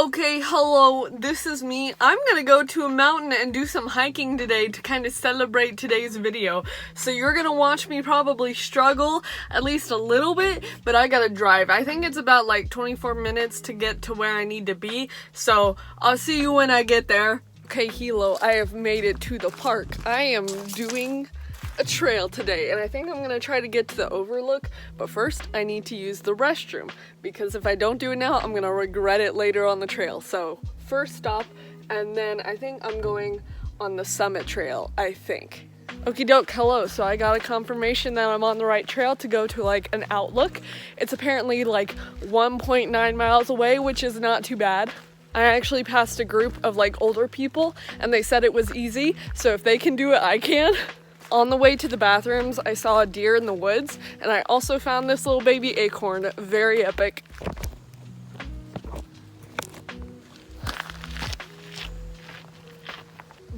Okay, hello, this is me. I'm gonna go to a mountain and do some hiking today to kind of celebrate today's video. So you're gonna watch me probably struggle at least a little bit, but I gotta drive. I think it's about like 24 minutes to get to where I need to be, so I'll see you when I get there. Okay, Hilo, I have made it to the park. I am doing a trail today, and I think I'm gonna try to get to the overlook, but first I need to use the restroom, because if I don't do it now, I'm gonna regret it later on the trail. So first stop, and then I think I'm going on the summit trail, I think. Okie doke, hello, so I got a confirmation that I'm on the right trail to go to like an outlook. It's apparently like 1.9 miles away, which is not too bad. I actually passed a group of like older people and they said it was easy, so if they can do it, I can. On the way to the bathrooms, I saw a deer in the woods, and I also found this little baby acorn. Very epic.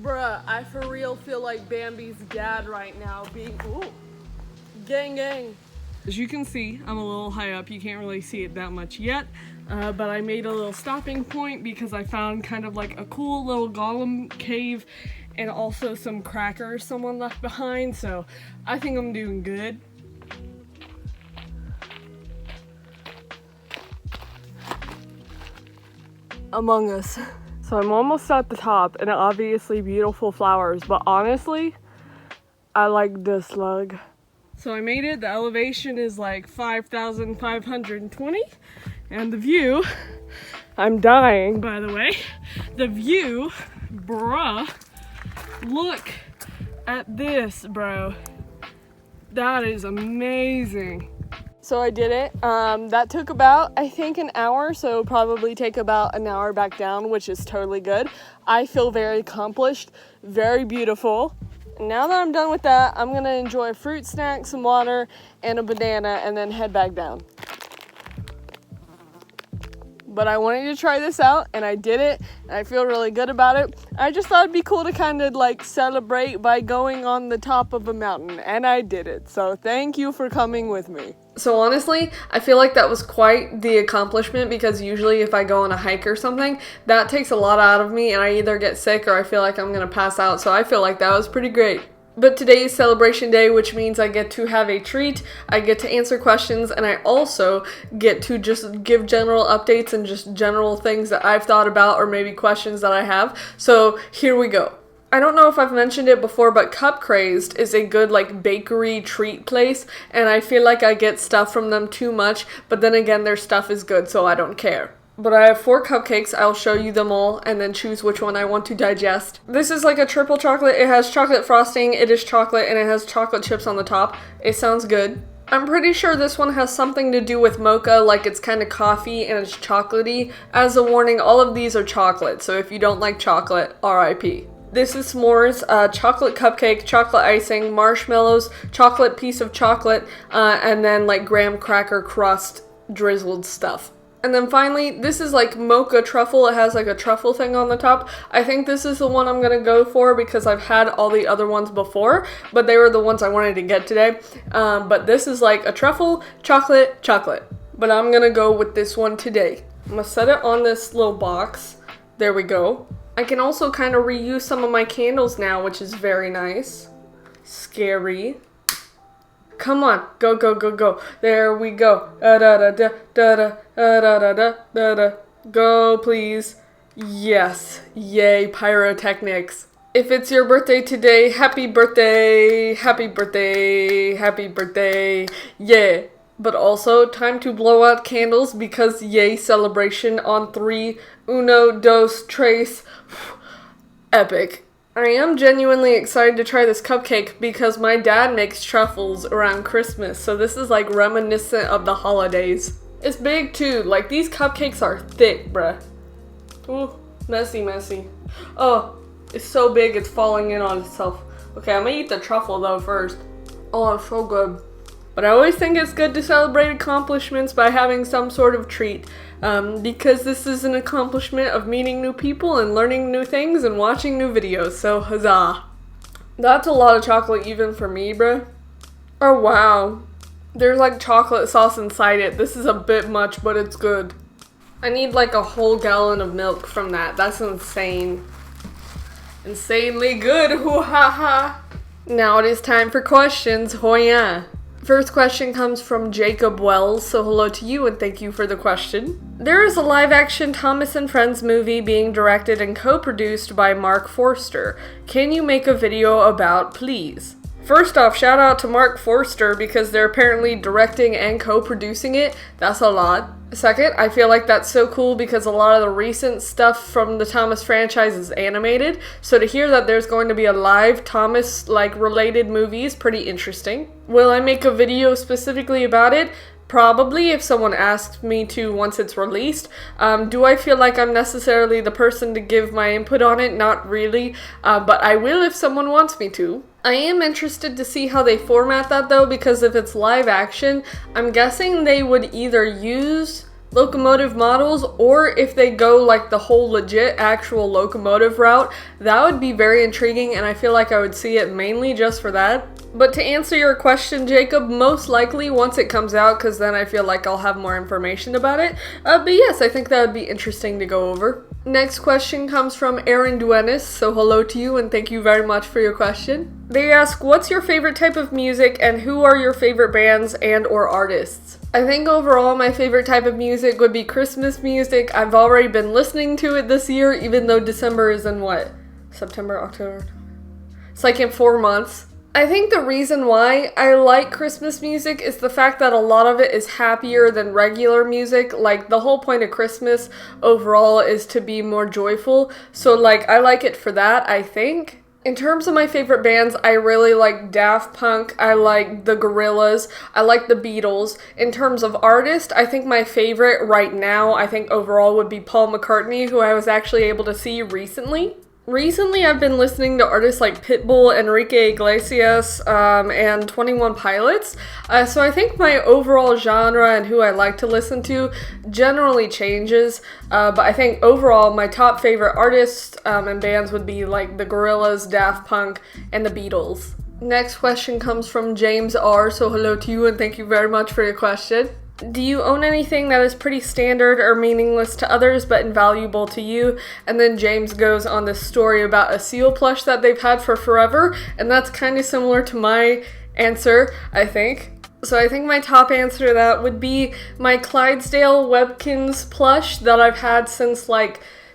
Bruh, I for real feel like Bambi's dad right now being, ooh, gang gang. As you can see, I'm a little high up. You can't really see it that much yet, but I made a little stopping point because I found kind of like a cool little golem cave and also some crackers someone left behind, so I think I'm doing good. Among Us. So I'm almost at the top, and obviously beautiful flowers, but honestly, I like the slug. So I made it. The elevation is like 5,520, and the view, I'm dying by the way, the view, bruh, look at this, bro. That is amazing. So I did it. That took about, I think, an hour, so probably take about an hour back down, which is totally good. I feel very accomplished, very beautiful. Now that I'm done with that, I'm gonna enjoy a fruit snack, some water, and a banana, and then head back down. But I wanted to try this out, and I did it, and I feel really good about it. I just thought it'd be cool to kind of like celebrate by going on the top of a mountain, and I did it. So thank you for coming with me. So honestly, I feel like that was quite the accomplishment, because usually if I go on a hike or something, that takes a lot out of me, and I either get sick or I feel like I'm gonna pass out. So I feel like that was pretty great. But today is celebration day, which means I get to have a treat, I get to answer questions, and I also get to just give general updates and just general things that I've thought about or maybe questions that I have. So here we go. I don't know if I've mentioned it before, but Cup Crazed is a good like bakery treat place, and I feel like I get stuff from them too much, but then again their stuff is good, so I don't care. But I have 4 cupcakes. I'll show you them all and then choose which one I want to digest. This is like a triple chocolate. It has chocolate frosting, it is chocolate, and it has chocolate chips on the top. It sounds good. I'm pretty sure this one has something to do with mocha, like it's kind of coffee and it's chocolatey. As a warning, all of these are chocolate, so if you don't like chocolate, RIP. This is s'mores, chocolate cupcake, chocolate icing, marshmallows, chocolate piece of chocolate, and then like graham cracker crust drizzled stuff. And then finally, this is like mocha truffle. It has like a truffle thing on the top. I think this is the one I'm gonna go for because I've had all the other ones before, but they were the ones I wanted to get today. But this is like a truffle, chocolate. But I'm gonna go with this one today. I'm gonna set it on this little box. There we go. I can also kind of reuse some of my candles now, which is very nice. Scary. Come on, go, go, go, go. There we go. Da da da da da da da da da da da. Go, please. Yes. Yay, pyrotechnics. If it's your birthday today, happy birthday, happy birthday, happy birthday. Yeah. But also, time to blow out candles because yay, celebration on 3. Uno, dos, tres. Epic. I am genuinely excited to try this cupcake because my dad makes truffles around Christmas, so this is like reminiscent of the holidays. It's big too, like these cupcakes are thick, bruh. Ooh, messy, messy. Oh, it's so big it's falling in on itself. Okay, I'm gonna eat the truffle though first. Oh, it's so good. But I always think it's good to celebrate accomplishments by having some sort of treat. Because this is an accomplishment of meeting new people and learning new things and watching new videos, so huzzah. That's a lot of chocolate even for me, bruh. Oh wow. There's like chocolate sauce inside it. This is a bit much, but it's good. I need like a whole gallon of milk from that. That's insane. Insanely good. Hoo ha ha. Now it is time for questions. Hoya. First question comes from Jacob Wells, so hello to you and thank you for the question. There is a live-action Thomas and Friends movie being directed and co-produced by Mark Forster. Can you make a video about, please? First off, shout out to Mark Forster because they're apparently directing and co-producing it. That's a lot. Second, I feel like that's so cool because a lot of the recent stuff from the Thomas franchise is animated. So to hear that there's going to be a live Thomas related movie is pretty interesting. Will I make a video specifically about it? Probably, if someone asks me to once it's released. Do I feel like I'm necessarily the person to give my input on it? Not really, but I will if someone wants me to. I am interested to see how they format that though, because if it's live action, I'm guessing they would either use locomotive models, or if they go like the whole legit actual locomotive route, that would be very intriguing and I feel like I would see it mainly just for that. But to answer your question, Jacob, most likely once it comes out, because then I feel like I'll have more information about it. But yes, I think that would be interesting to go over. Next question comes from Aaron Duenis, so hello to you and thank you very much for your question. They ask, what's your favorite type of music and who are your favorite bands and or artists? I think overall my favorite type of music would be Christmas music. I've already been listening to it this year, even though December is in what? September, October? It's like in 4 months. I think the reason why I like Christmas music is the fact that a lot of it is happier than regular music. Like, the whole point of Christmas overall is to be more joyful. So, I like it for that, I think. In terms of my favorite bands, I really like Daft Punk, I like the Gorillaz, I like the Beatles. In terms of artist, I think my favorite right now, I think overall would be Paul McCartney, who I was actually able to see recently. Recently, I've been listening to artists like Pitbull, Enrique Iglesias, and 21 Pilots. So I think my overall genre and who I like to listen to generally changes. But I think overall, my top favorite artists and bands would be like the Gorillaz, Daft Punk, and the Beatles. Next question comes from James R. So hello to you and thank you very much for your question. Do you own anything that is pretty standard or meaningless to others but invaluable to you? And then James goes on this story about a seal plush that they've had for forever, and that's kind of similar to my answer, I think. So I think my top answer to that would be my Clydesdale Webkinz plush that I've had since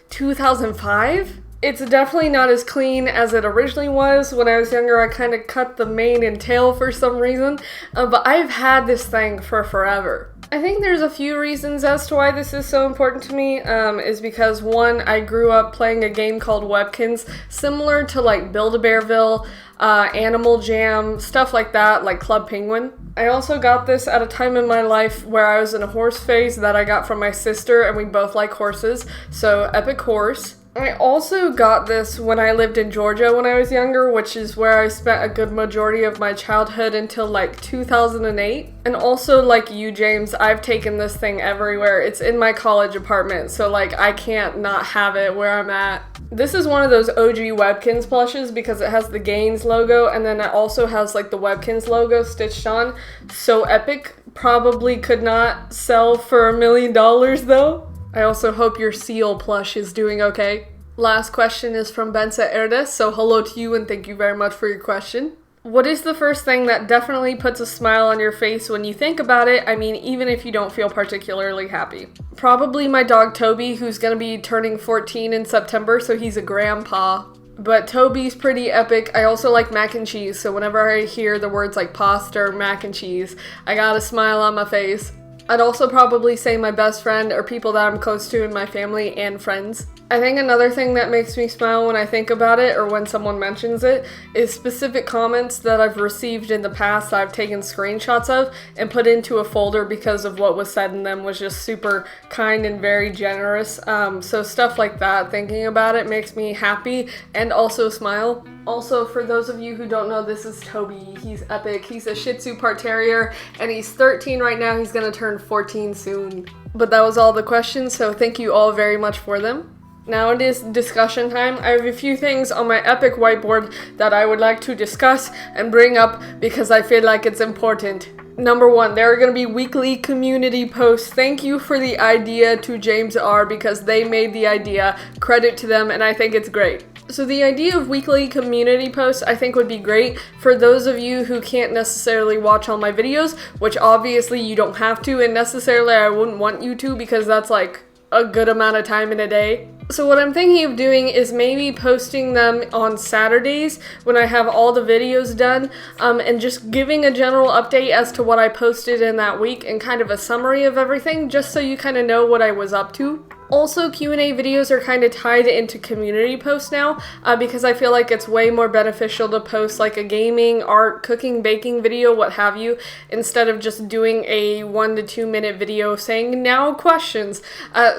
2005. It's definitely not as clean as it originally was. When I was younger, I kind of cut the mane and tail for some reason, but I've had this thing for forever. I think there's a few reasons as to why this is so important to me, is because one, I grew up playing a game called Webkinz, similar to Build-A-Bearville, Animal Jam, stuff like that, like Club Penguin. I also got this at a time in my life where I was in a horse phase that I got from my sister, and we both like horses, so Epic Horse. I also got this when I lived in Georgia when I was younger, which is where I spent a good majority of my childhood until 2008. And also, like you, James, I've taken this thing everywhere. It's in my college apartment, so I can't not have it where I'm at. This is one of those OG Webkinz plushes because it has the Gaines logo, and then it also has the Webkinz logo stitched on. So epic. Probably could not sell for $1 million though. I also hope your seal plush is doing okay. Last question is from Benza Erdes, so hello to you and thank you very much for your question. What is the first thing that definitely puts a smile on your face when you think about it? I mean, even if you don't feel particularly happy. Probably my dog Toby, who's gonna be turning 14 in September, so he's a grandpa. But Toby's pretty epic. I also like mac and cheese, so whenever I hear the words like pasta or mac and cheese, I got a smile on my face. I'd also probably say my best friend or people that I'm close to in my family and friends. I think another thing that makes me smile when I think about it or when someone mentions it is specific comments that I've received in the past that I've taken screenshots of and put into a folder because of what was said in them was just super kind and very generous. So stuff like that, thinking about it makes me happy and also smile. Also, for those of you who don't know, this is Toby. He's epic. He's a Shih Tzu Part Terrier and he's 13 right now. He's gonna turn 14 soon. But that was all the questions, so thank you all very much for them. Now it is discussion time. I have a few things on my epic whiteboard that I would like to discuss and bring up because I feel like it's important. Number one, there are going to be weekly community posts. Thank you for the idea to James R. because they made the idea. Credit to them, and I think it's great. So the idea of weekly community posts I think would be great for those of you who can't necessarily watch all my videos, which obviously you don't have to, and necessarily I wouldn't want you to because that's like a good amount of time in a day. So what I'm thinking of doing is maybe posting them on Saturdays when I have all the videos done, and just giving a general update as to what I posted in that week and kind of a summary of everything, just so you kind of know what I was up to. Also, Q&A videos are kind of tied into community posts now, because I feel like it's way more beneficial to post like a gaming, art, cooking, baking video, what have you, instead of just doing a 1 to 2 minute video saying now questions.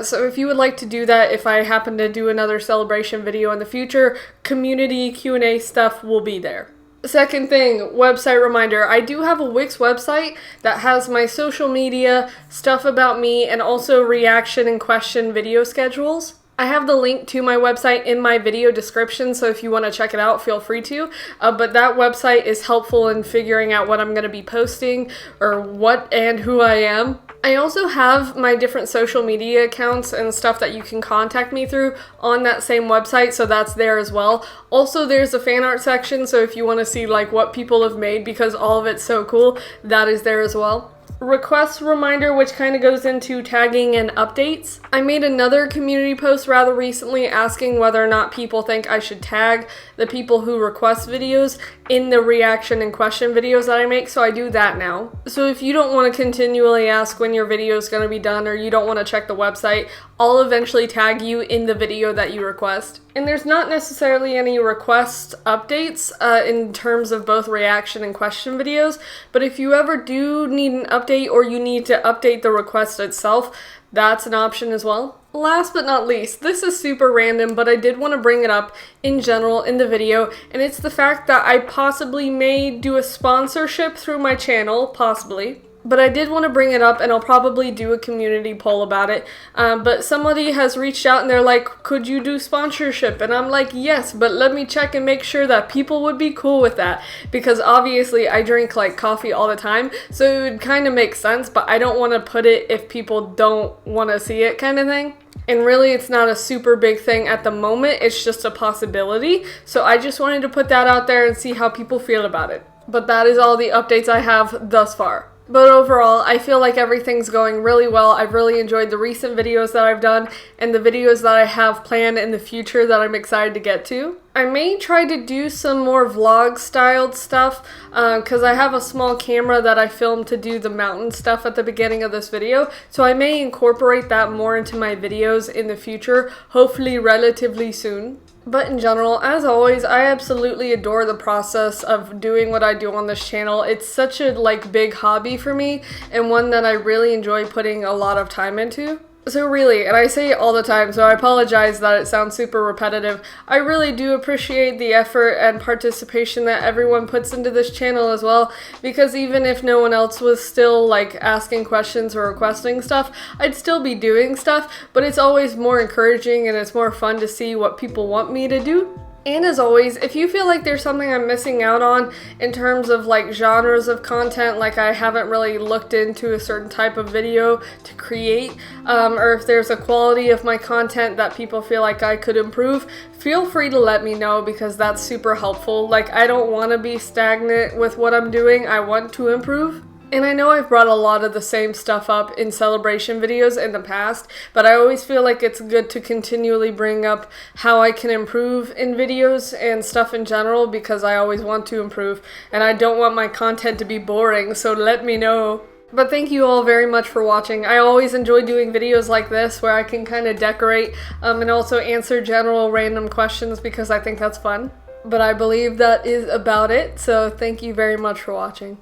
So if you would like to do that, if I happen to do another celebration video in the future, community Q&A stuff will be there. Second thing, website reminder. I do have a Wix website that has my social media, stuff about me, and also reaction and question video schedules. I have the link to my website in my video description, so if you want to check it out, feel free to. But that website is helpful in figuring out what I'm going to be posting, or what and who I am. I also have my different social media accounts and stuff that you can contact me through on that same website, so that's there as well. Also, there's a fan art section, so if you want to see like what people have made, because all of it's so cool, that is there as well. Request reminder, which kind of goes into tagging and updates. I made another community post rather recently asking whether or not people think I should tag the people who request videos in the reaction and question videos that I make, so I do that now. So if you don't want to continually ask when your video is going to be done, or you don't want to check the website, I'll eventually tag you in the video that you request. And there's not necessarily any request updates in terms of both reaction and question videos, but if you ever do need an update or you need to update the request itself, that's an option as well. Last but not least, this is super random, but I did want to bring it up in general in the video, and it's the fact that I possibly may do a sponsorship through my channel, possibly. But I did want to bring it up, and I'll probably do a community poll about it. But somebody has reached out and they're like, could you do sponsorship? And I'm like, yes, but let me check and make sure that people would be cool with that. Because obviously I drink like coffee all the time, so it would kind of make sense, but I don't want to put it if people don't want to see it kind of thing. And really, it's not a super big thing at the moment, it's just a possibility. So I just wanted to put that out there and see how people feel about it. But that is all the updates I have thus far. But overall, I feel like everything's going really well. I've really enjoyed the recent videos that I've done and the videos that I have planned in the future that I'm excited to get to. I may try to do some more vlog-styled stuff because I have a small camera that I filmed to do the mountain stuff at the beginning of this video. So I may incorporate that more into my videos in the future, hopefully relatively soon. But in general, as always, I absolutely adore the process of doing what I do on this channel. It's such a big hobby for me, and one that I really enjoy putting a lot of time into. So really, and I say it all the time, so I apologize that it sounds super repetitive, I really do appreciate the effort and participation that everyone puts into this channel as well, because even if no one else was still asking questions or requesting stuff, I'd still be doing stuff, but it's always more encouraging and it's more fun to see what people want me to do. And as always, if you feel like there's something I'm missing out on in terms of genres of content, like I haven't really looked into a certain type of video to create, or if there's a quality of my content that people feel like I could improve, feel free to let me know, because that's super helpful. I don't want to be stagnant with what I'm doing, I want to improve. And I know I've brought a lot of the same stuff up in celebration videos in the past, but I always feel like it's good to continually bring up how I can improve in videos and stuff in general, because I always want to improve, and I don't want my content to be boring, so let me know. But thank you all very much for watching. I always enjoy doing videos like this where I can kind of decorate and also answer general random questions, because I think that's fun. But I believe that is about it, so thank you very much for watching.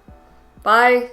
Bye!